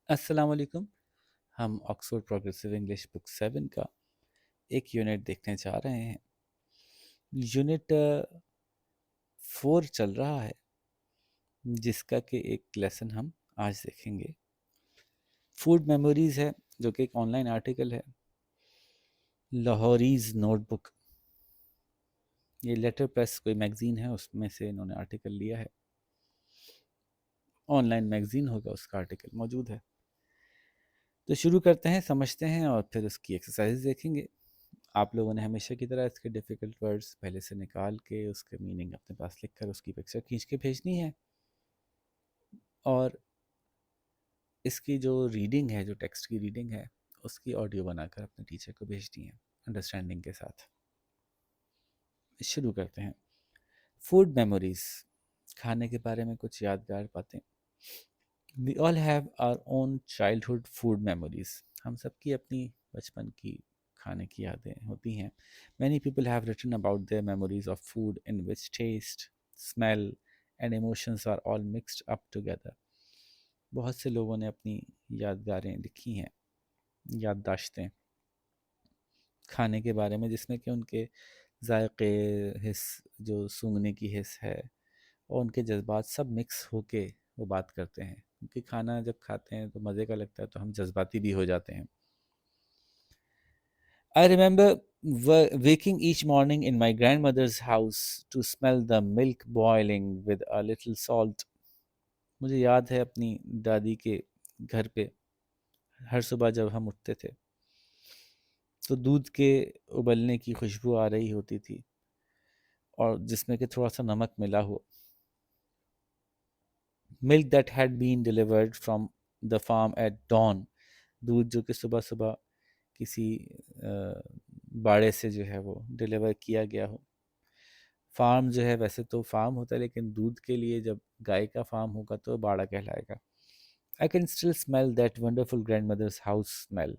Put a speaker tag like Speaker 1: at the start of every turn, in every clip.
Speaker 1: अस्सलाम वालेकुम। हम ऑक्सफोर्ड प्रोग्रेसिव इंग्लिश बुक 7 का एक यूनिट देखने जा रहे हैं। यूनिट 4 चल रहा है, जिसका कि एक लेसन हम आज देखेंगे। फूड मेमोरीज है, जो कि एक ऑनलाइन आर्टिकल है। लाहौरीज नोटबुक, ये लेटर प्रेस कोई मैगज़ीन है, उसमें से इन्होंने आर्टिकल लिया है। ऑनलाइन मैगज़ीन होगा, उसका आर्टिकल मौजूद है। तो शुरू करते हैं, समझते हैं और फिर उसकी एक्सरसाइज देखेंगे। आप लोगों ने हमेशा की तरह इसके डिफ़िकल्ट वर्ड्स पहले से निकाल के उसके मीनिंग अपने पास लिख कर उसकी पिक्चर खींच के भेजनी है, और इसकी जो रीडिंग है, जो टेक्स्ट की रीडिंग है, उसकी ऑडियो बनाकर अपने टीचर को भेजनी है अंडरस्टैंडिंग के साथ। शुरू करते हैं। फूड मेमोरीज, खाने के बारे में कुछ यादगार बातें। We all have our own childhood food memories, हम सबकी अपनी बचपन की खाने की यादें होती हैं। Many people have written about their memories of food in which taste, smell and emotions are all mixed up together. बहुत से लोगों ने अपनी यादगारें लिखी हैं, याददाश्तें खाने के बारे में, जिसमें कि उनके जायके, हिस्स, जो सूंघने की हिस्स है, और उनके जज्बात सब मिक्स होके वो बात करते हैं। क्योंकि खाना जब खाते हैं तो मज़े का लगता है, तो हम जज्बाती भी हो जाते हैं। I remember waking each morning in my grandmother's house to smell the milk boiling with a little salt. मुझे याद है अपनी दादी के घर पे हर सुबह जब हम उठते थे तो दूध के उबलने की खुशबू आ रही होती थी, और जिसमें कि थोड़ा सा नमक मिला हो। Milk that had been delivered from the farm at dawn, दूध जो कि सुबह सुबह किसी बाड़े से जो है वो डिलीवर किया गया हो। फार्म जो है, वैसे तो फार्म होता है, लेकिन दूध के लिए जब गाय का फार्म होगा तो बाड़ा कहलाएगा। I can still smell that wonderful grandmother's house smell,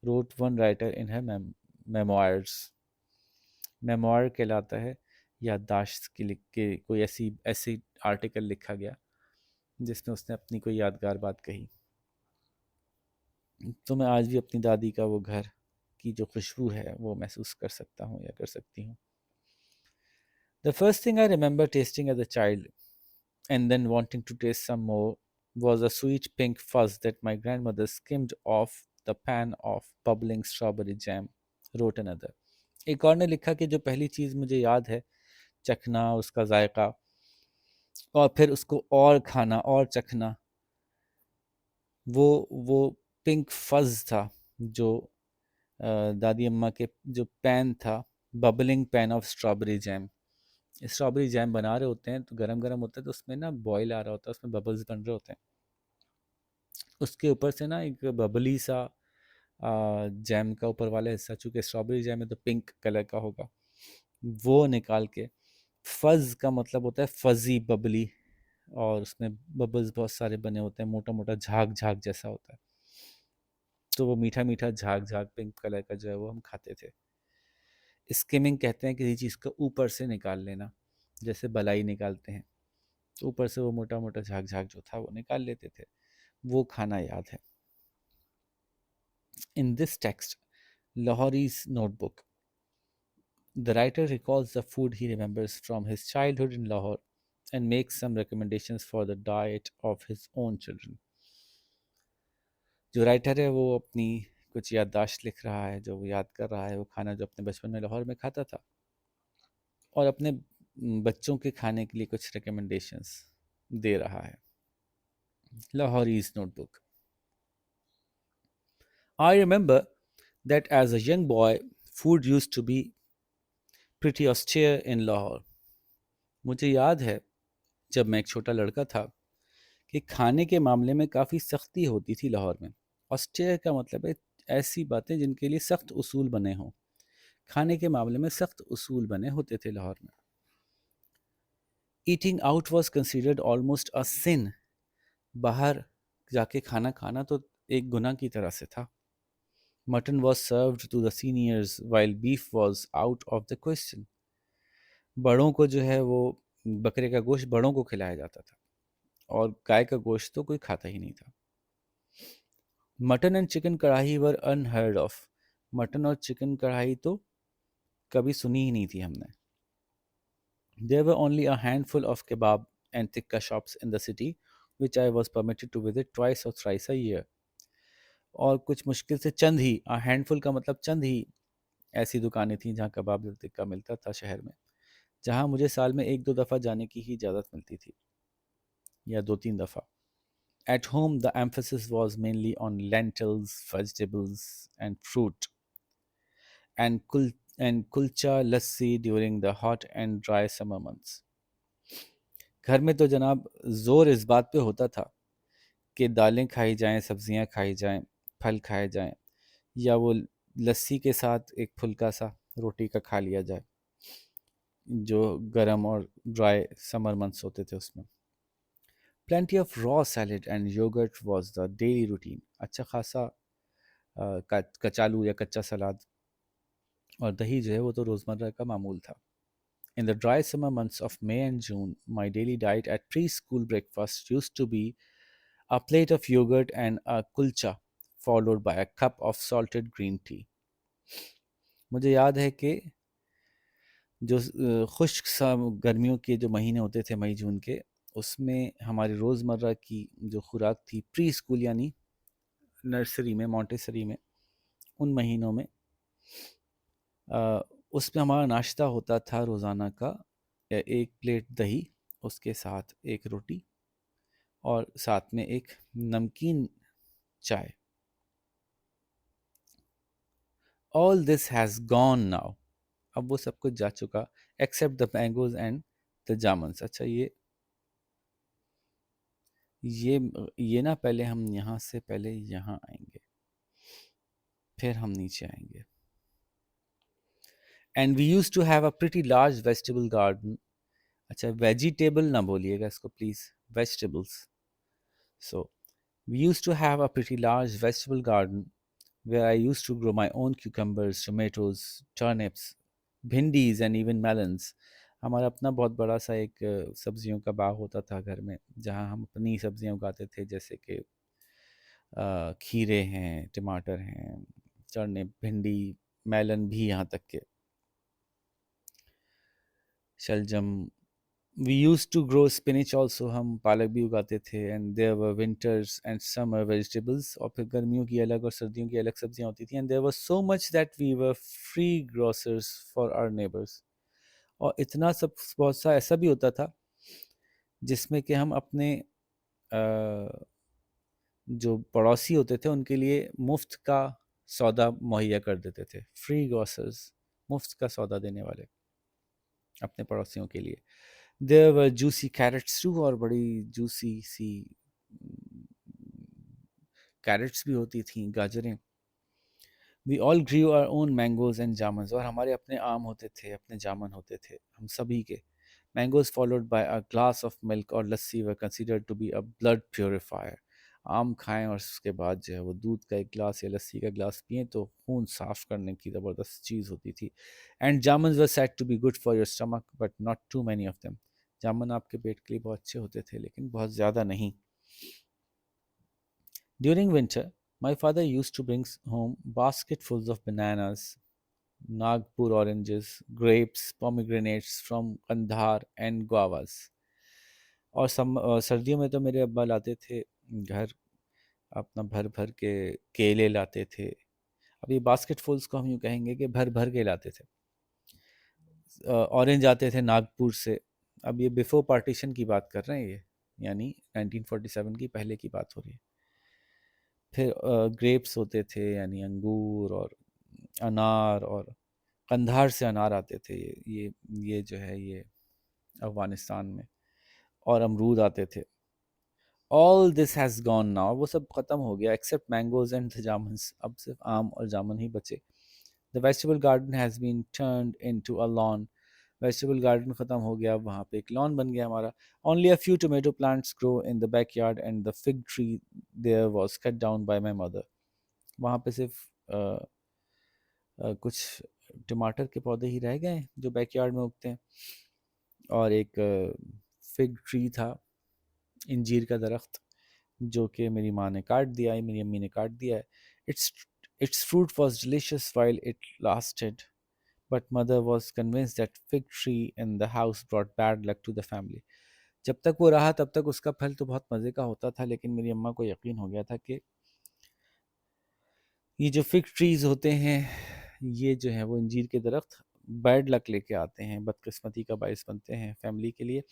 Speaker 1: wrote one writer in her memoirs. Memoir कहलाता है याददाश्त की लिख के कोई ऐसी ऐसी आर्टिकल लिखा गया जिसमें उसने अपनी कोई यादगार बात कही। तो मैं आज भी अपनी दादी का वो घर की जो खुशबू है वो महसूस कर सकता हूँ या कर सकती हूँ। The first thing I remember tasting as a child and then wanting to taste some more was a sweet pink fuzz that my grandmother skimmed off the pan of bubbling strawberry jam, wrote another. एक और ने लिखा कि जो पहली चीज़ मुझे याद है चखना, उसका जायका, और फिर उसको और खाना और चखना, वो पिंक फज़ था जो दादी अम्मा के जो पैन था, bubbling pan of strawberry jam. Strawberry jam बना रहे होते हैं तो गरम गरम होता है, तो उसमें ना बॉयल आ रहा होता है, उसमें बबल्स बन रहे होते हैं। उसके ऊपर से ना एक बबली सा जैम का ऊपर वाला हिस्सा, चूँकि स्ट्रॉबेरी जैम है तो पिंक कलर का होगा, वो निकाल के। फज़ का मतलब होता है फज़ी, बबली, और उसमें बबल्स बहुत सारे बने होते हैं, मोटा मोटा झाग झाग जैसा होता है। तो वो मीठा मीठा झाग झाग पिंक कलर का जो है वो हम खाते थे। स्किमिंग कहते हैं किसी चीज़ को ऊपर से निकाल लेना, जैसे बलाई निकालते हैं, तो ऊपर से वो मोटा मोटा झाग झाग जो था वो निकाल लेते थे। वो खाना याद है। In this text, Lahori's notebook, the writer recalls the food he remembers from his childhood in Lahore and makes some recommendations for the diet of his own children. जो राइटर है वो अपनी कुछ याददाश्त लिख रहा है, जो वो याद कर रहा है वो खाना जो अपने बचपन में लाहौर में खाता था, और अपने बच्चों के खाने के लिए कुछ रिकमेंडेशंस दे रहा है। Lahori's notebook. I remember that as a young boy, food used to be pretty austere in Lahore. मुझे याद है जब मैं एक छोटा लड़का था कि खाने के मामले में काफ़ी सख्ती होती थी लाहौर में। ऑस्टेयर का मतलब है ऐसी बातें जिनके लिए सख्त उसूल बने हों। खाने के मामले में सख्त उसूल बने होते थे लाहौर में। Eating out was considered almost a sin, बाहर जाके खाना खाना तो एक गुनाह की तरह से था। Mutton was served to the seniors while beef was out of the question. बड़ों को जो है वो बकरे का गोश्त बड़ों को खिलाया जाता था, और गाय का गोश्त तो कोई खाता ही नहीं था। मटन एंड चिकन कढ़ाई वर अनहर्ड ऑफ। मटन और चिकन कढ़ाई तो कभी सुनी ही नहीं थी हमने। There were only a handful of kebab and tikka shops in the city, which I was permitted to visit twice or thrice a year. और कुछ मुश्किल से चंद ही, a handful का मतलब चंद ही ऐसी दुकानें थीं जहाँ कबाब और टिक्का मिलता था शहर में, जहाँ मुझे साल में एक दो दफ़ा जाने की ही इजाज़त मिलती थी, या दो तीन दफ़ा। At home, the emphasis was mainly on lentils, vegetables, and fruit, and kulcha lassi during the hot and dry summer months. घर में तो जनाब जोर इस बात पे होता था कि दालें खाई जाएं, सब्जियां खाई जाएं, फल खाए जाएं, या वो लस्सी के साथ एक फुल्का सा रोटी का खा लिया जाए, जो गर्म और ड्राई समर मंथ्स होते थे उसमें। Plenty of raw salad and yoghurt was the daily routine. अच्छा खासा कचालू या कच्चा सलाद और दही जो है वो तो रोज़मर्रा का मामूल था। In the dry summer months of May and June, my daily diet at preschool breakfast used to be a plate of yogurt and a kulcha, followed by a cup of salted green tea. मुझे याद है कि जो खुश्क सा गर्मियों के जो महीने होते थे मई जून के, उसमें हमारी रोज़मर्रा की जो खुराक थी प्री स्कूल यानी नर्सरी में, मॉन्टेसरी में, उन महीनों में उसमें हमारा नाश्ता होता था रोज़ाना का, एक प्लेट दही, उसके साथ एक रोटी और साथ में एक नमकीन चाय। All this has gone now. अब वो सब कुछ जा चुका, except the mangoes and the jamuns. अच्छा ये ना पहले हम यहाँ से पहले यहाँ आएंगे, फिर हम नीचे आएंगे। And we used to have a pretty large vegetable garden. अच्छा वेजिटेबल ना बोलिएगा इसको please, vegetables. So we used to have a pretty large vegetable garden where I used to grow my own cucumbers, tomatoes, turnips, bhindis and even melons। हमारा अपना बहुत बड़ा सा एक सब्जियों का बाग होता था घर में, जहाँ हम अपनी सब्जियां उगाते थे, जैसे कि खीरे हैं, टमाटर हैं, टर्निप, भिंडी, मेलन भी, यहाँ तक के शलजम। We used to grow spinach also, हम पालक भी उगाते थे। And there were winters and summer vegetables, और फिर गर्मियों की अलग और सर्दियों की अलग सब्जियां होती थी। And there was so much that we were free grocers for our neighbours. और इतना सब बहुत सा ऐसा भी होता था जिसमें कि हम अपने जो पड़ोसी होते थे उनके लिए मुफ्त का सौदा मुहैया कर देते थे। फ्री ग्रोसर्स, मुफ्त का सौदा देने वाले अपने पड़ोसियों के लिए। There were juicy carrots too, और बड़ी जूसी सी कैरेट्स भी होती थी, गाजरें। We all grew our own mangoes and jamuns, और हमारे अपने आम होते थे, अपने जामन होते थे हम सभी के। Mangoes followed by a glass of milk और lassi were considered to be a blood purifier. आम खाएं और उसके बाद जो है वो दूध का एक गिलास या लस्सी का गिलास पिएं तो खून साफ करने की ज़बरदस्त चीज़ होती थी। And jamuns were said to be good for your stomach but not too many of them. जामुन आपके पेट के लिए बहुत अच्छे होते थे, लेकिन बहुत ज़्यादा नहीं। During winter, my father used to bring home basketfuls of bananas, Nagpur oranges, grapes, pomegranates from Kandahar and guavas. और सर्दियों में तो मेरे अब्बा लाते थे घर अपना भर भर के केले लाते थे। अब ये बास्केटफुल्स को हम यूँ कहेंगे कि भर भर के लाते थे। ऑरेंज आते थे नागपुर से। अब ये बिफोर पार्टीशन की बात कर रहे हैं, ये यानी 1947 की पहले की बात हो रही है। फिर ग्रेप्स होते थे यानी अंगूर, और अनार, और कंधार से अनार आते थे, ये जो है ये अफ़गानिस्तान में, और अमरूद आते थे। All this has gone now, वो सब ख़त्म हो गया एक्सेप्ट मैंगोज एंड जामुन्स। अब सिर्फ आम और जामुन ही बचे। The vegetable garden has been turned into a lawn. Vegetable garden ख़त्म हो गया, वहाँ पे एक लॉन बन गया हमारा। Only a few tomato plants grow in the backyard and the fig tree there was cut down by my mother. वहाँ पे सिर्फ कुछ टमाटर के पौधे ही रह गए जो बैकयार्ड में उगते हैं, और एक फिग ट्री था, इंजीर का दरख्त, जो कि मेरी माँ ने काट दिया है, मेरी अम्मी ने काट दिया है. Its its fruit was delicious while it lasted, but mother was convinced that fig tree in the house brought bad luck to the family. जब तक वो रहा तब तक उसका फल तो बहुत मज़े का होता था, लेकिन मेरी अम्मा को यकीन हो गया था कि ये जो फिग ट्रीज होते हैं, ये जो है वो अंजीर के दरख्त बैड लक लेके आते हैं, बदकिस्मती का बायस बनते हैं फैमिली के लिए.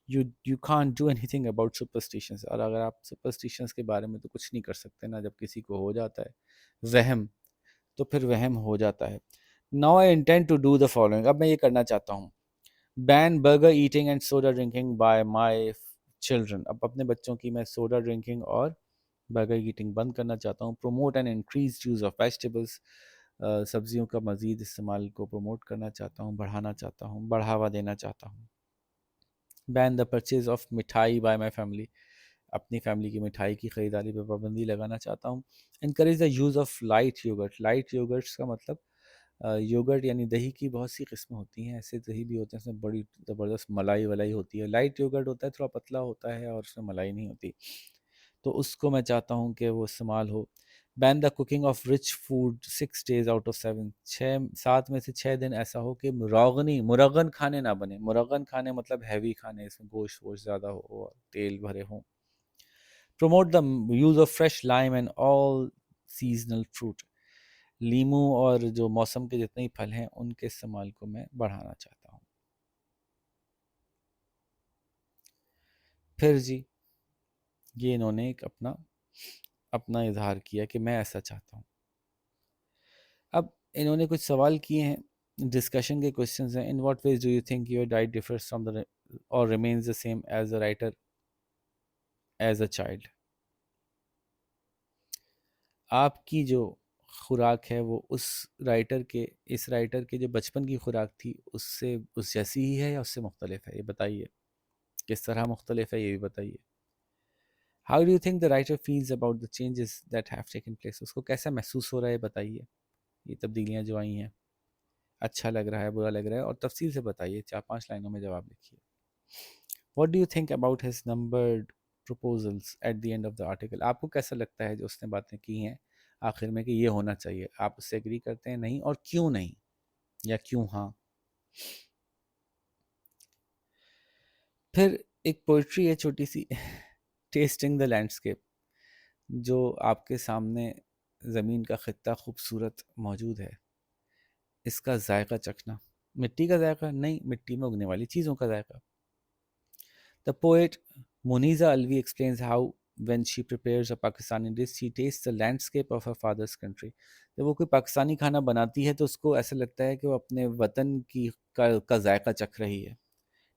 Speaker 1: You can't do anything about superstitions. और अगर आप सुपरस्टिशंस के बारे में तो कुछ नहीं कर सकते ना, जब किसी को हो जाता है वहम, तो फिर वहम हो जाता है. Now I intend to do the following. अब मैं ये करना चाहता हूँ. Ban burger eating and soda drinking by my children. अब अपने बच्चों की मैं सोडा ड्रिंकिंग और बर्गर ईटिंग बंद करना चाहता हूँ. Promote and increase use of vegetables. सब्जियों का मज़ीद इस्तेमाल को प्रमोट करना चाहता हूँ, बढ़ाना चाहता हूँ, बढ़ावा देना चाहता हूँ. Ban the purchase of mithai by my family. अपनी फैमिली की मिठाई की ख़रीदारी पर पाबंदी लगाना चाहता हूँ. Encourage the use of light yogurt. Light yogurts का मतलब योगर्ट यानी दही की बहुत सी किस्में होती हैं. ऐसे दही भी होते हैं उसमें बड़ी ज़बरदस्त मलाई वलाई होती है. लाइट योगर्ट होता है थोड़ा पतला होता है और उसमें मलाई नहीं होती, तो उसको मैं चाहता हूँ कि वो इस्तेमाल हो. Ban the cooking of rich food 6 days out of 7. 7 में से 6 दिन ऐसा हो कि मुरगन खाने ना बने. मुरगन खाने मतलब हैवी खाने, इसमें गोश्त वोश्त ज़्यादा हो और तेल भरे हों. Promote the use of fresh lime and all seasonal fruit. लीमू और जो मौसम के जितने ही फल हैं उनके इस्तेमाल को मैं बढ़ाना चाहता हूँ. फिर जी ये इन्होंने एक अपना अपना इजहार किया कि मैं ऐसा चाहता हूँ. अब इन्होंने कुछ सवाल किए हैं, डिस्कशन के क्वेश्चंस हैं. In what ways do you think your diet differs from the और remains the same as a writer as a child. आपकी जो खुराक है वो उस राइटर के इस राइटर के जो बचपन की खुराक थी उससे उस जैसी ही है या उससे मुख्तलिफ है, ये बताइए. किस तरह मुख्तलिफ है ये भी बताइए. How do you think the writer feels about the changes that have taken place. उसको कैसा महसूस हो रहा है बताइए, ये तब्दीलियाँ जो आई हैं. अच्छा लग रहा है, बुरा लग रहा है, और तफसील से बताइए, 4-5 लाइनों में जवाब लिखिए. What do you think about his numbered proposals at the end of the article. आपको कैसा लगता है जो उसने बातें की हैं आखिर में कि ये होना चाहिए, आप उससे एग्री करते हैं नहीं, और क्यों नहीं या क्यों हाँ. फिर एक पोइट्री है छोटी सी टेस्टिंग द लैंडस्केप. जो आपके सामने ज़मीन का खित्ता खूबसूरत मौजूद है, इसका जायका चखना. मिट्टी का जायका नहीं, मिट्टी में उगने वाली चीज़ों का जायका. The poet Muneeza Alvi explains how when she prepares a Pakistani dish, she tastes the landscape of her father's country. जब वो कोई पाकिस्तानी खाना बनाती है तो उसको ऐसा लगता है कि वो अपने वतन की का जायका चख रही है.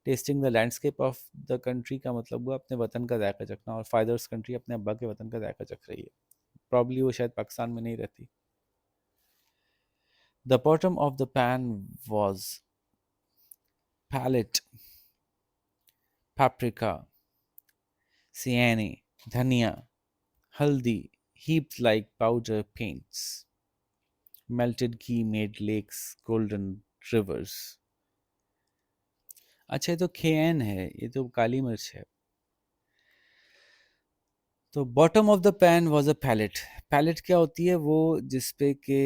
Speaker 1: Testing the landscape of the country का मतलब हुआ अपने वतन का जायका चखना, और फादर्स कंट्री अपने अब्बा के वतन का जायका चख रही है. प्रॉब्ली वो शायद पाकिस्तान में नहीं रहती. The bottom of the pan was palette, paprika, sienna, धनिया, haldi, heaped like powder paints. Melted ghee made lakes, golden rivers. अच्छा, ये तो खेन है, ये तो काली मिर्च है. तो bottom of the pan was a palette. Palette क्या होती है, वो जिसपे के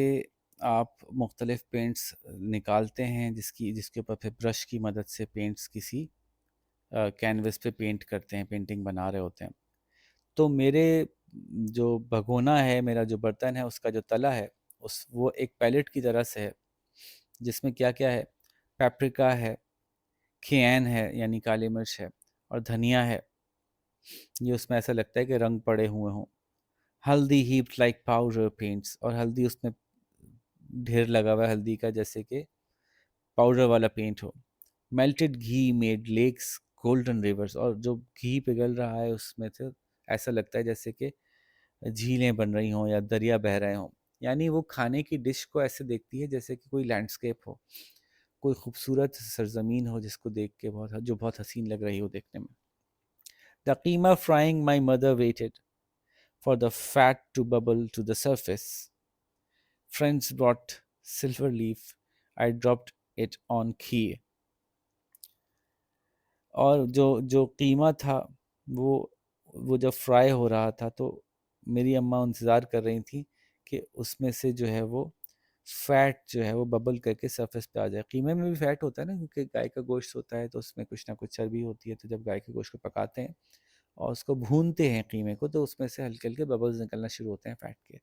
Speaker 1: आप मुख्तलिफ पेंट्स निकालते हैं, जिसके ऊपर फिर ब्रश की मदद से पेंट्स किसी कैनवस पे पेंट करते हैं, पेंटिंग बना रहे होते हैं. तो मेरे जो भगोना है, मेरा जो बर्तन है, उसका जो तला है, उस वो एक पैलेट की तरह से है, जिसमें क्या क्या है. पेपरिका है, खियान है यानी काली मिर्च है, और धनिया है. ये उसमें ऐसा लगता है कि रंग पड़े हुए हों. हल्दी हीप्ड लाइक पाउडर पेंट्स, और हल्दी उसमें ढेर लगा हुआ है हल्दी का, जैसे कि पाउडर वाला पेंट हो. मेल्टेड घी मेड लेक्स गोल्डन रिवर्स, और जो घी पिघल रहा है उसमें से ऐसा लगता है जैसे कि झीलें बन रही हों या दरिया बह रहे हों. यानी वो खाने की डिश को ऐसे देखती है जैसे कि कोई लैंडस्केप हो, कोई खूबसूरत सरजमीन हो जिसको देख के जो बहुत हसीन लग रही हो देखने में. The keema frying my mother waited for the fat to bubble to the surface. Friends brought silver leaf. I dropped it on key. और जो जो कीमा था वो वो जब फ्राई हो रहा था तो मेरी अम्मा इंतज़ार कर रही थी कि उसमें से जो है वो फैट जो है वो बबल करके सरफेस पे आ जाए। कीमे में भी फैट होता है ना, क्योंकि गाय का गोश्त होता है तो उसमें कुछ ना कुछ चर्बी होती है। तो जब गाय के गोश्त को पकाते हैं और उसको भूनते हैं कीमे को, तो उसमें से हल्के हल्के बबल्स निकलना शुरू होते हैं फैट के।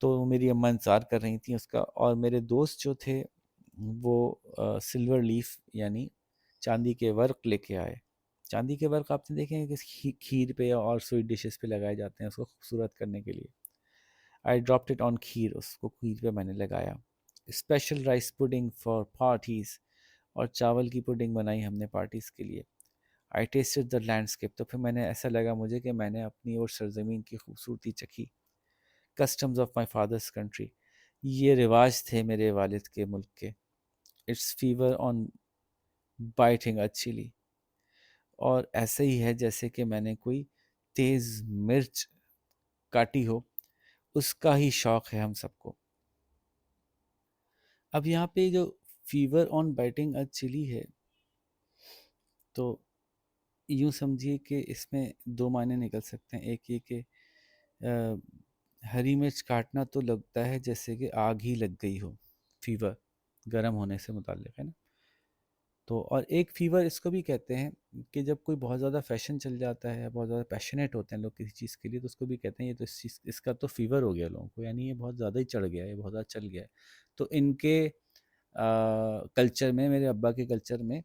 Speaker 1: तो मेरी अम्मा इंतज़ार कर रही थी उसका। और मेरे दोस्त जो थे वो सिल्वर लीफ यानी चांदी के वर्क लेके आए। चांदी के वर्क आपने देखे हैं कि खीर पे और स्वीट डिशेस पे लगाए जाते हैं उसको खूबसूरत करने के लिए। आई ड्रॉप्ड इट ऑन खीर, उसको खीर पे मैंने लगाया। Special rice pudding for parties, और चावल की पुडिंग बनाई हमने पार्टीज़ के लिए। आई टेस्टेड द लैंडस्केप, तो फिर मैंने ऐसा लगा मुझे कि मैंने अपनी और सरजमीन की खूबसूरती चखी। Customs of my father's country, ये रिवाज थे मेरे वालिद के मुल्क के। It's fever on biting a chili, और ऐसे ही है जैसे कि मैंने कोई तेज़ मिर्च काटी हो, उसका ही शौक़ है हम सबको। अब यहाँ पे जो fever on biting a chili है, तो यूँ समझिए कि इसमें दो मायने निकल सकते हैं। एक ये कि हरी मिर्च काटना तो लगता है जैसे कि आग ही लग गई हो, फीवर गर्म होने से मुताल्लिक़ है ना। तो और एक फ़ीवर इसको भी कहते हैं कि जब कोई बहुत ज़्यादा फ़ैशन चल जाता है, बहुत ज़्यादा पैशनेट होते हैं लोग किसी चीज़ के लिए, तो उसको भी कहते हैं ये तो इस चीज़ इसका तो फ़ीवर हो गया लोगों को, यानी ये बहुत ज़्यादा ही चढ़ गया है, ये बहुत ज़्यादा चल गया है। तो इनके कल्चर में, मेरे अब्बा के कल्चर में,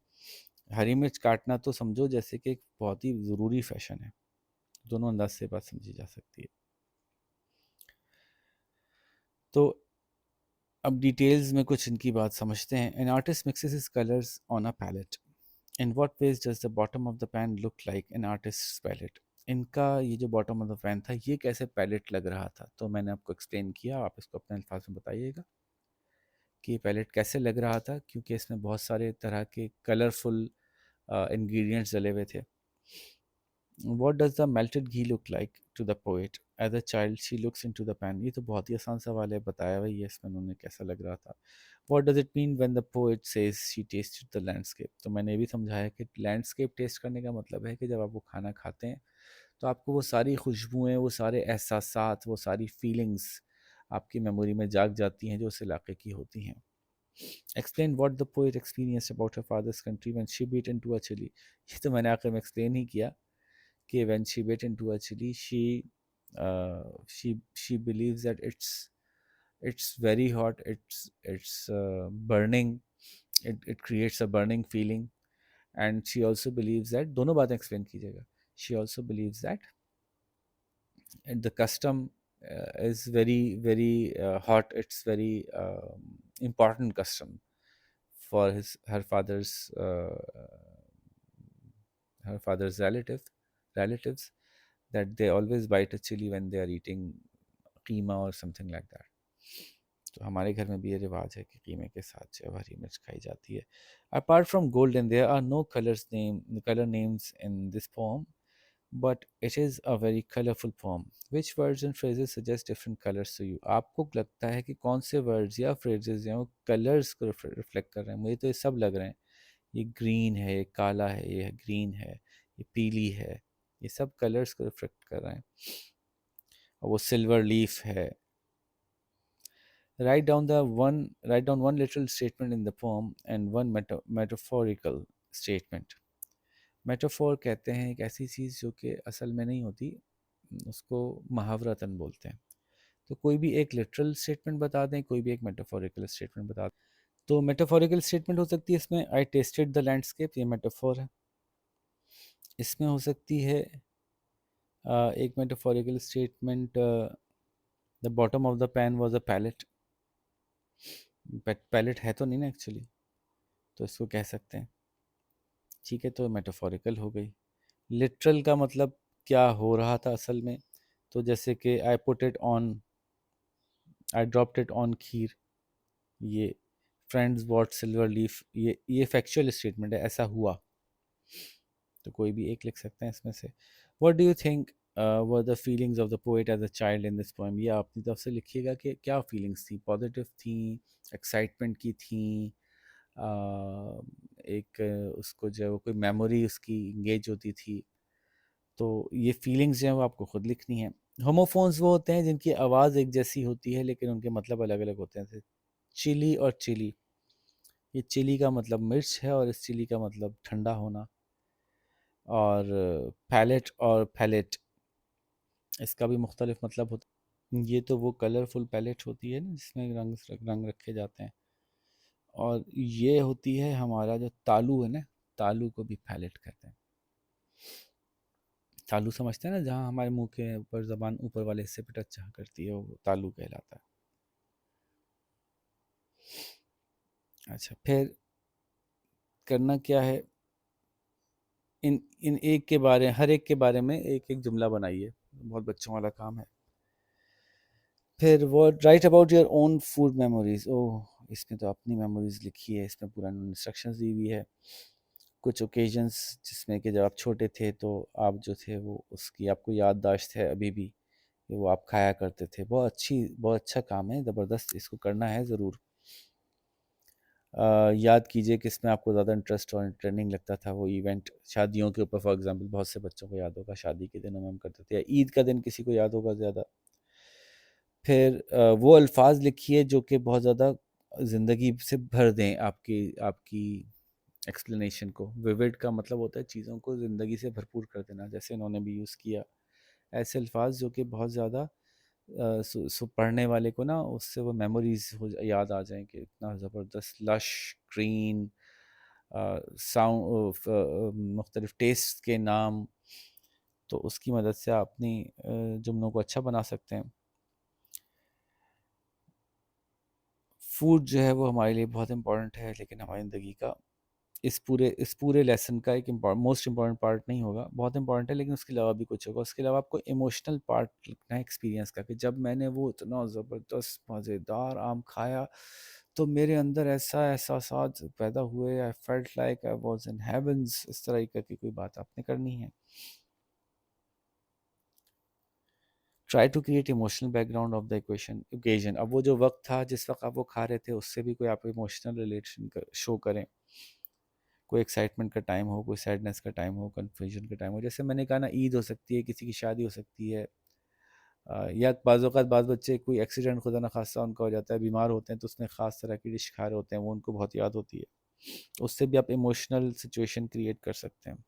Speaker 1: हरी मिर्च काटना तो समझो जैसे कि एक बहुत ही ज़रूरी फ़ैशन है। दोनों अंदाज से बात समझी जा सकती है। तो अब डिटेल्स में कुछ इनकी बात समझते हैं। An artist mixes his colours on a palette. In what ways does the bottom of the pan look like an artist palette. इनका ये जो बॉटम ऑफ द पैन था, ये कैसे पैलेट लग रहा था, तो मैंने आपको एक्सप्लेन किया। आप इसको अपने अल्फाज में बताइएगा कि ये पैलेट कैसे लग रहा था, क्योंकि इसमें बहुत सारे तरह के कलरफुल इंग्रेडिएंट्स डले हुए थे। What does the melted ghee look like to the poet? As a child, she looks into the pan. ये तो बहुत ही आसान सवाल है, बताया हुआ ही है इसमें उन्होंने कैसा लग रहा था। What does it mean when the poet says she tasted the landscape? तो मैंने ये भी समझाया कि लैंडस्केप टेस्ट करने का मतलब है कि जब आप वो खाना खाते हैं तो आपको वो सारी खुशबुएं, वो सारे एहसासात, वो सारी फीलिंग्स आपकी मेमोरी में जाग जाती हैं जो उस इलाके की होती हैं। Explain what the poet experienced about her father's country when she bit into a chili. ये तो मैंने आखिर में एक्सप्लेन ही किया कि when she bit into a chili, she believes that it's very hot, it's burning, it creates a burning feeling, and she also believes that, दोनों बातें explain कीजिएगा, she also believes that the custom is very hot, it's very important custom for his her father's relatives, that they always bite a chili when they are eating keema or something like that. तो हमारे घर में भी ये रिवाज है कि कीमे के साथ जो है हरी मिर्च खाई जाती है। Apart from golden there are no colour names in this poem, but it is a very colourful poem. Which words and phrases suggest different colours to you. आपको लगता है कि कौन से वर्ड्स या फ्रेजेस हैं वो कलर्स को रिफ्लेक्ट कर रहे हैं? मुझे तो ये सब लग रहे हैं। ये ग्रीन है, ये काला है, ये ग्रीन है, ये पीली है, ये सब कलर्स को रिफ्लेक्ट कर रहे हैं। और वो सिल्वर लीफ है। Write down one literal statement in the poem and one metaphorical statement. Metaphor कहते हैं एक ऐसी चीज़ जो कि असल में नहीं होती, उसको मुहावरतन बोलते हैं। तो कोई भी एक लिटरल स्टेटमेंट बता दें, कोई भी एक मेटाफोरिकल स्टेटमेंट बता दें। तो मेटाफोरिकल स्टेटमेंट हो सकती है इसमें, आई टेस्टेड द लैंडस्केप, ये मेटाफोर है। इसमें हो सकती है एक metaphorical statement, the bottom of the pan was a palette. Palette है तो नहीं ना एक्चुअली, तो इसको कह सकते हैं। ठीक है, तो मेटाफोरिकल हो गई। लिटरल का मतलब क्या हो रहा था असल में, तो जैसे कि आई ड्रॉप्ड इट ऑन खीर, ये फ्रेंड्स बॉट सिल्वर लीफ, ये फैक्चुअल स्टेटमेंट है, ऐसा हुआ। तो कोई भी एक लिख सकते हैं इसमें से। What do you think were the feelings of the poet as a child in this poem. ये अपनी तरफ से लिखिएगा कि क्या फीलिंग्स थी, पॉजिटिव थी, एक्साइटमेंट की थी, एक उसको जो है वो कोई मेमोरी उसकी इंगेज होती थी, तो ये फीलिंग्स जो हैं वो आपको खुद लिखनी है। होमोफोन्स वो होते हैं जिनकी आवाज़ एक जैसी होती है लेकिन उनके मतलब अलग अलग होते हैं, जैसे चिली और चिली। ये चिली का मतलब मिर्च है और इस चिली का मतलब ठंडा होना। और पैलेट और पैलेट, इसका भी मुख्तलिफ मतलब होता है। ये तो वो कलरफुल पैलेट होती है ना जिसमें रंग रखे जाते हैं। और ये होती है हमारा जो तालू है ना, तालू को भी पैलेट कहते हैं। तालू समझते हैं ना, जहाँ हमारे मुंह के ऊपर जबान ऊपर वाले हिस्से पे टच जहाँ करती है वो तालू कहलाता है। अच्छा, फिर करना क्या है, इन इन एक के बारे हर एक के बारे में एक एक जुमला बनाइए, बहुत बच्चों वाला काम है। फिर वो write about your own food memories. ओह, इसमें तो अपनी मेमोरीज लिखी है, इसमें पूरा इंस्ट्रक्शंस दी हुई है। कुछ ओकेजन्स जिसमें कि जब आप छोटे थे तो आप जो थे वो उसकी आपको याददाश्त है अभी भी कि वो आप खाया करते थे। बहुत अच्छा काम है, ज़बरदस्त, इसको करना है ज़रूर। याद कीजिए कि इसमें आपको ज़्यादा इंटरेस्ट और ट्रेंडिंग लगता था वो इवेंट शादियों के ऊपर। फॉर एग्जांपल बहुत से बच्चों को याद होगा शादी के दिनों में हम करते थे, या ईद का दिन किसी को याद होगा ज़्यादा। फिर वो अल्फाज लिखिए जो कि बहुत ज़्यादा ज़िंदगी से भर दें आपकी आपकी एक्सप्लेनेशन को। विविड का मतलब होता है चीज़ों को ज़िंदगी से भरपूर कर देना, जैसे इन्होंने भी यूज़ किया। ऐसे अल्फाज जो कि बहुत ज़्यादा पढ़ने वाले को ना उससे वो मेमोरीज हो याद आ जाएं कि इतना ज़बरदस्त लश ग्रीन साउंड, मुख्तलिफ टेस्ट के नाम। तो उसकी मदद से आप अपनी जुमलों को अच्छा बना सकते हैं। फूड जो है वो हमारे लिए बहुत इंपॉर्टेंट है, लेकिन हमारी ज़िंदगी का इस पूरे लेसन का एक मोस्ट इम्पॉर्टेंट पार्ट नहीं होगा। बहुत इंपॉर्टेंट है लेकिन उसके अलावा भी कुछ होगा। उसके अलावा आपको इमोशनल पार्ट लिखना है एक्सपीरियंस का, कि जब मैंने वो इतना ज़बरदस्त मज़ेदार आम खाया तो मेरे अंदर ऐसा एहसास पैदा हुए, I felt like I was in heavens. इस तरह की कोई बात आपने करनी है। Try to create emotional background of the equation occasion. अब वो जो वक्त था जिस वक्त आप वो खा रहे थे उससे भी कोई आप इमोशनल रिलेशन शो करें। कोई एक्साइटमेंट का टाइम हो, कोई सैडनेस का टाइम हो, कन्फ्यूजन का टाइम हो। जैसे मैंने कहा ना, ईद हो सकती है, किसी की शादी हो सकती है, या बाज़ बाद बच्चे कोई एक्सीडेंट खुदा न खास्ता उनका हो जाता है, बीमार होते हैं तो उसमें ख़ास तरह की डिश खा रहे होते हैं, वो उनको बहुत याद होती है। उससे भी आप इमोशनल सिचुएशन क्रिएट कर सकते हैं।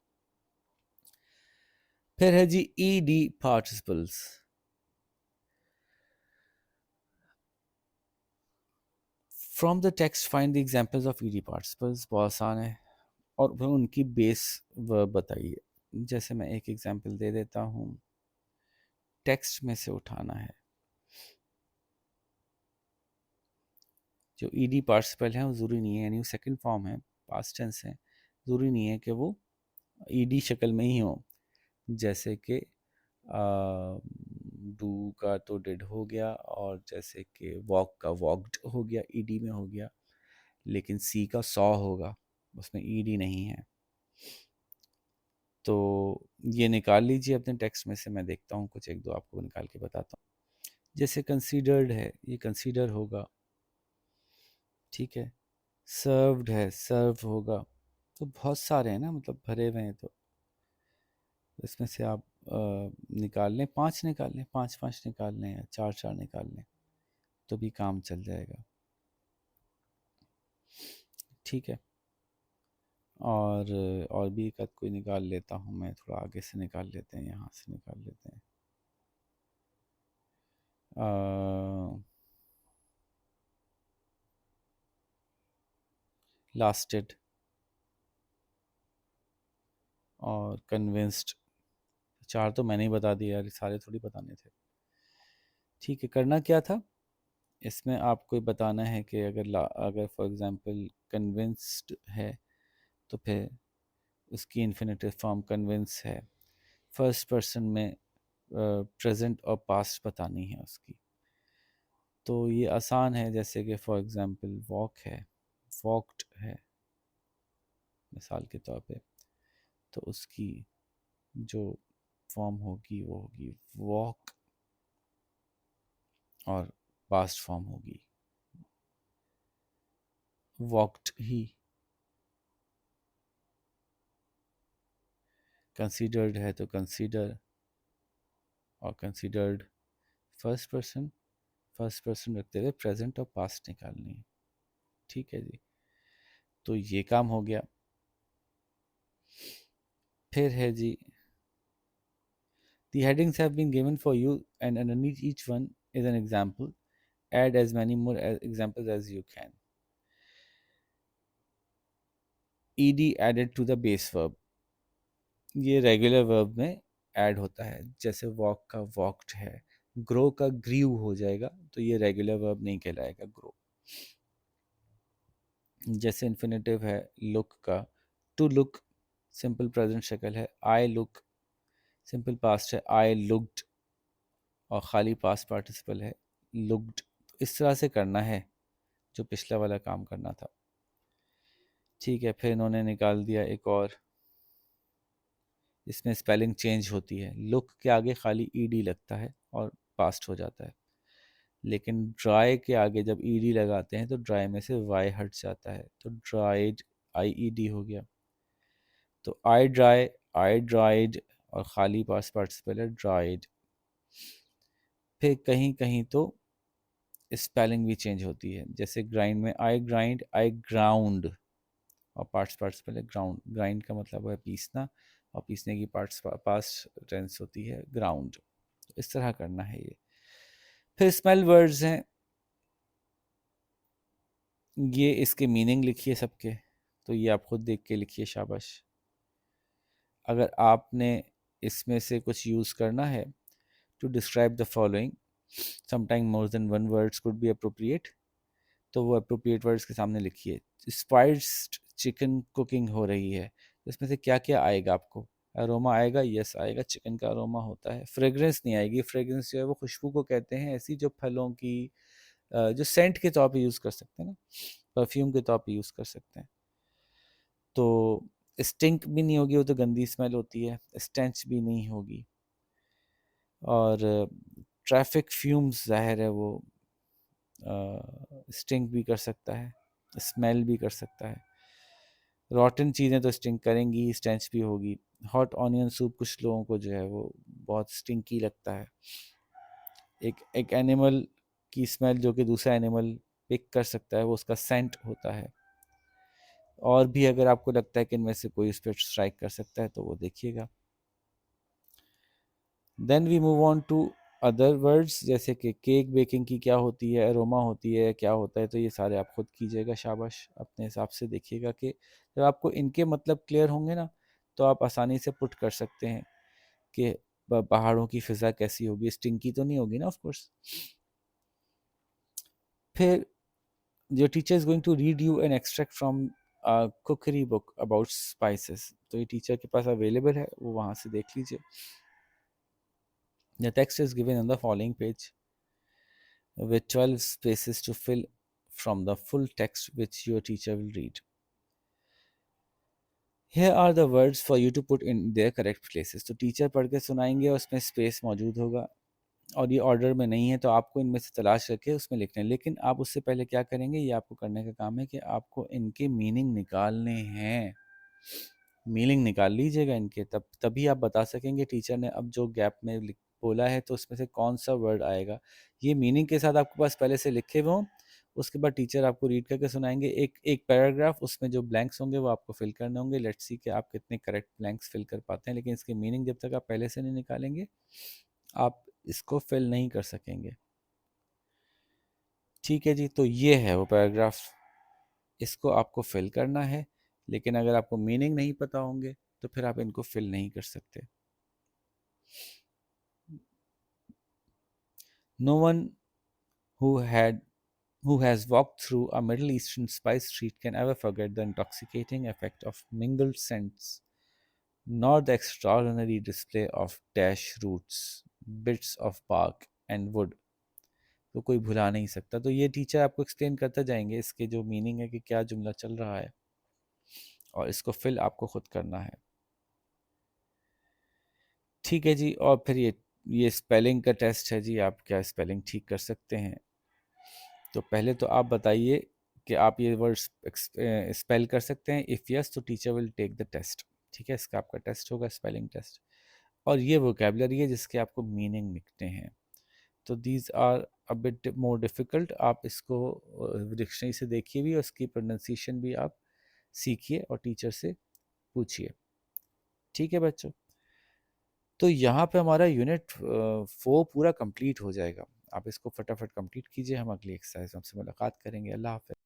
Speaker 1: फिर है जी E D participles. From the text find the examples of E D participles. बहुत आसान है, और फिर उनकी बेस वर्ब बताइए। जैसे मैं एक एग्जांपल दे देता हूँ, टेक्स्ट में से उठाना है। जो ईडी पार्टिसिपल है वो ज़रूरी नहीं है, यानी वो सेकंड फॉर्म है, पास्ट टेंस है, ज़रूरी नहीं है कि वो ईडी शक्ल में ही हो। जैसे कि डू का तो डिड हो गया, और जैसे कि वॉक का वॉकड हो गया, ईडी में हो गया। लेकिन सी का सॉ होगा, उसमें ईडी नहीं है। तो ये निकाल लीजिए अपने टेक्स्ट में से, मैं देखता हूँ कुछ एक दो आपको निकाल के बताता हूँ। जैसे कंसीडर्ड है, ये कंसीडर होगा, ठीक है। सर्व्ड है, सर्व होगा। तो बहुत सारे हैं ना, मतलब भरे हुए हैं, तो इसमें से आप निकाल लें, पांच निकाल लें, पांच पांच निकाल लें, या चार चार निकाल लें, तो भी काम चल जाएगा, ठीक है। और भी एक आध कोई निकाल लेता हूँ मैं, थोड़ा आगे से निकाल लेते हैं, यहाँ से निकाल लेते हैं। लास्टेड और कन्विंस्ड। चार तो मैंने ही बता दिया यार, सारे थोड़ी बताने थे। ठीक है, करना क्या था इसमें, आपको बताना है कि अगर फॉर एग्जांपल कन्विंस्ड है तो फिर उसकी इन्फिनेटिव फॉर्म कन्विंस है। फर्स्ट पर्सन में प्रेजेंट और पास्ट बतानी है उसकी। तो ये आसान है, जैसे कि फॉर एग्जांपल वॉक है, वॉक्ड है, मिसाल के तौर पे, तो उसकी जो फॉर्म होगी वो होगी वॉक, और पास्ट फॉर्म होगी वॉक्ड ही। कंसीडर्ड है तो कंसीडर और कंसीडर्ड फर्स्ट पर्सन रखते हुए प्रेजेंट और पास्ट निकालनी है। ठीक है जी, तो ये काम हो गया। फिर है जी, the headings have been given for you and underneath each one is an example. Add as many more examples as you can. ed added to the base verb, ये रेगुलर वर्ब में ऐड होता है। जैसे walk का walked है, grow का grieve हो जाएगा, तो ये रेगुलर वर्ब नहीं कहलाएगा ग्रो। जैसे इन्फिनेटिव है लुक का, टू लुक सिंपल प्रेजेंट शक्ल है, आई लुक सिंपल पास्ट है, आई लुक्ड, और खाली पास्ट पार्टिसिपल है लुक्ड। इस तरह से करना है जो पिछला वाला काम करना था। ठीक है, फिर इन्होंने निकाल दिया एक और, इसमें स्पेलिंग चेंज होती है। लुक के आगे खाली ईडी लगता है और पास्ट हो जाता है, लेकिन ड्राई के आगे जब ईडी लगाते हैं तो ड्राई में से वाई हट जाता है, तो ड्राइड आई ई डी हो गया। तो आई ड्राई, आई ड्राइड, और खाली पास्ट पार्टिसिपल है ड्राइड। फिर कहीं कहीं तो स्पेलिंग भी चेंज होती है। जैसे ग्राइंड में आई ग्राइंड, आई ग्राउंड, और पार्ट्स पहले ग्राउंड। ग्राइंड का मतलब है पीसना, और पीसने की पार्ट्स पास्ट टेंस होती है ग्राउंड। इस तरह करना है ये। फिर स्मेल वर्ड्स हैं, ये इसके मीनिंग लिखिए सबके, तो ये आप खुद देख के लिखिए, शाबाश। अगर आपने इसमें से कुछ यूज़ करना है, to describe the following sometime more than one words could be appropriate, तो वो अप्रोप्रिएट वर्ड्स के सामने लिखिए। स्पाइस्ड चिकन कुकिंग हो रही है, इसमें से क्या क्या आएगा आपको? अरोमा आएगा, यस आएगा, चिकन का अरोमा होता है। फ्रेग्रेंस नहीं आएगी, फ्रेग्रेंस जो है वो खुशबू को कहते हैं, ऐसी जो फलों की जो सेंट के तौर पे यूज़ कर सकते हैं ना, परफ्यूम के तौर पे यूज़ कर सकते हैं। तो स्टिंक भी नहीं होगी, वो तो गंदी स्मेल होती है। स्टेंच भी नहीं होगी। और ट्रैफिक फ्यूम्स ज़ाहिर है वो स्टिंक भी कर सकता है, स्मेल भी कर सकता है। रॉटन चीज़ें तो स्टिंक करेंगी, स्टेंच भी होगी। हॉट ऑनियन सूप कुछ लोगों को जो है वो बहुत स्टिंकी लगता है। एक एनिमल की स्मेल जो कि दूसरा एनिमल पिक कर सकता है, वो उसका सेंट होता है। और भी अगर आपको लगता है कि इनमें से कोई उस पर स्ट्राइक कर सकता है तो वो देखिएगा। Then we move on to other words, जैसे कि केक बेकिंग की क्या होती है, अरोमा होती है, क्या होता है, तो ये सारे आप खुद कीजिएगा, शाबाश। अपने हिसाब से देखिएगा कि जब आपको इनके मतलब क्लियर होंगे ना, तो आप आसानी से पुट कर सकते हैं कि पहाड़ों की फ़िज़ा कैसी होगी, स्टिंकी तो नहीं होगी ना, ऑफ कोर्स। फिर your teacher is going to read you an extract from a cookery book about spices, तो ये टीचर के पास अवेलेबल है, वो वहाँ से देख लीजिए। The text is given on the following page with 12 spaces to fill from the full text which your teacher will read. Here are the words for you to put in their correct places. तो teacher पढ़ के सुनाएंगे और उसमें space मौजूद होगा, और ये ऑर्डर में नहीं है, तो आपको इनमें से तलाश करके उसमें लिखना है। लेकिन आप उससे पहले क्या करेंगे, ये आपको करने का काम है कि आपको इनके मीनिंग निकालने हैं। मीनिंग निकाल लीजिएगा इनके, तभी आप बता सकेंगे टीचर ने अब जो गैप में बोला है तो उसमें से कौन सा वर्ड आएगा। ये मीनिंग के साथ आपके पास पहले से लिखे हुए हों, उसके बाद टीचर आपको रीड करके सुनाएंगे एक एक पैराग्राफ, उसमें जो ब्लैंक्स होंगे वो आपको फिल करने होंगे। लेट्स सी कि आप कितने करेक्ट ब्लैंक्स फिल कर पाते हैं। लेकिन इसकी मीनिंग जब तक आप पहले से नहीं निकालेंगे, आप इसको फिल नहीं कर सकेंगे। ठीक है जी, तो ये है वो पैराग्राफ, इसको आपको फिल करना है। लेकिन अगर आपको मीनिंग नहीं पता होंगे तो फिर आप इनको फिल नहीं कर सकते। No one who had who has walked through a Middle Eastern spice street can ever forget the intoxicating effect of mingled scents, nor the extraordinary display of dash roots, bits of bark and wood। तो कोई भुला नहीं सकता। तो ये teacher आपको explain करते जाएंगे इसके जो मीनिंग है कि क्या जुमला चल रहा है, और इसको फिल आपको खुद करना है। ठीक है जी, और फिर ये स्पेलिंग का टेस्ट है जी, आप क्या स्पेलिंग ठीक कर सकते हैं। तो पहले तो आप बताइए कि आप ये वर्ड्स स्पेल कर सकते हैं। इफ़ यस तो teacher will take the test. ठीक है, इसका आपका टेस्ट होगा, स्पेलिंग टेस्ट। और ये वोकेबलरी है जिसके आपको मीनिंग लिखने हैं। तो these are a bit more difficult. आप इसको डिक्शनरी से देखिए भी और उसकी प्रोनाउंसिएशन भी आप सीखिए और टीचर से पूछिए। ठीक है बच्चों, तो यहाँ पे हमारा यूनिट 4 पूरा कंप्लीट हो जाएगा। आप इसको फटाफट कंप्लीट कीजिए, हम अगली एक्सरसाइज में आपसे मुलाकात करेंगे। अल्लाह हाफ़िज़।